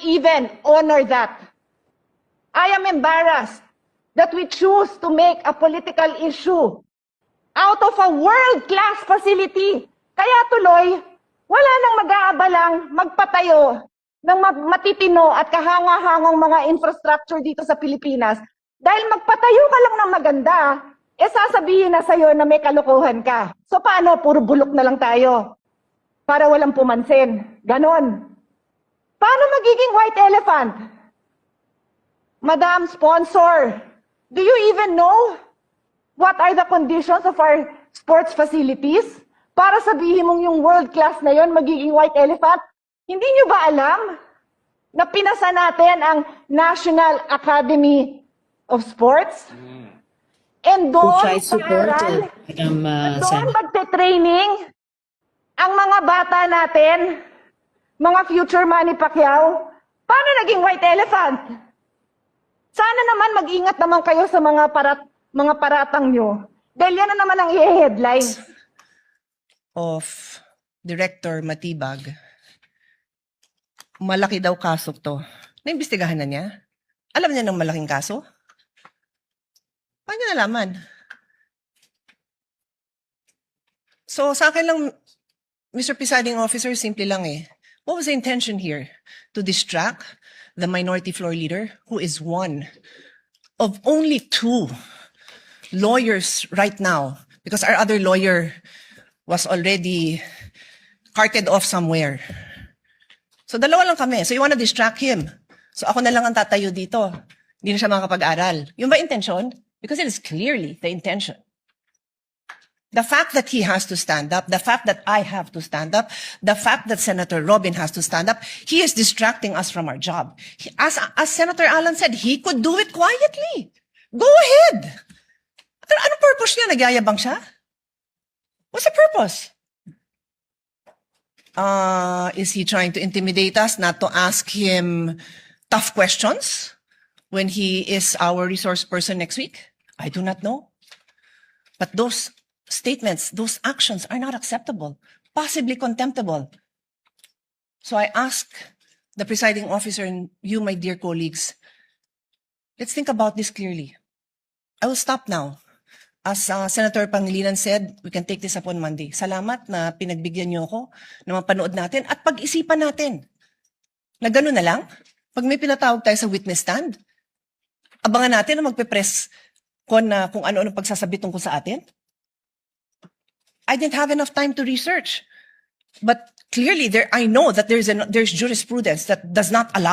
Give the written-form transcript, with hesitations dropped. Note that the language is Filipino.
even honor that. I am embarrassed that we choose to make a political issue out of a world-class facility. Kaya tuloy, wala nang mag-aabalang magpatayo ng matitino at kahanga-hangang mga infrastructure dito sa Pilipinas. Dahil magpatayo ka lang ng maganda, sasabihin na sa'yo na may kalokohan ka. So paano? Puro bulok na lang tayo para walang pumansin. Ganon. Paano magiging white elephant? Madam Sponsor, do you even know what are the conditions of our sports facilities? Para sabihin mong yung world class na yon magiging white elephant? Hindi nyo ba alam na pinasa natin ang National Academy of Sports? And doon, doon magte-training ang mga bata natin, mga future Manny Pacquiao. Paano naging white elephant? Sana naman mag-ingat naman kayo sa mga paratang nyo. Dahil yan na naman ang i-headline. Of Director Matibag, malaki daw kaso to. Naimbestigahan na niya? Alam niya ng malaking kaso? Paano niya nalaman? So sa akin lang, Mr. Presiding Officer, simple lang eh. What was the intention here? To distract the minority floor leader, who is one of only two lawyers right now, because our other lawyer was already carted off somewhere. So dalawa lang kami. So you want to distract him. So ako na lang ang tatayo dito. Hindi na siya makakapag-aral. Yung ba intention? Because it is clearly the intention. The fact that he has to stand up, the fact that I have to stand up, the fact that Senator Robin has to stand up, he is distracting us from our job. As Senator Alan said, he could do it quietly. Go ahead. Anong purpose niya? Nagyayabang siya? What's the purpose? Is he trying to intimidate us not to ask him tough questions when he is our resource person next week? I do not know. But those statements, those actions are not acceptable, possibly contemptible. So I ask the presiding officer and you, my dear colleagues, let's think about this clearly. I will stop now. As Senator Pangilinan said, we can take this up on Monday. Salamat na pinagbigyan niyo ako na mapanood natin at pag-isipan natin. Na gano'n na lang, pag may pinatawag tayo sa witness stand, abangan natin na magpe-press kung ano-ano pagsasabi tungkol sa atin. I didn't have enough time to research. But clearly, I know that there's jurisprudence that does not allow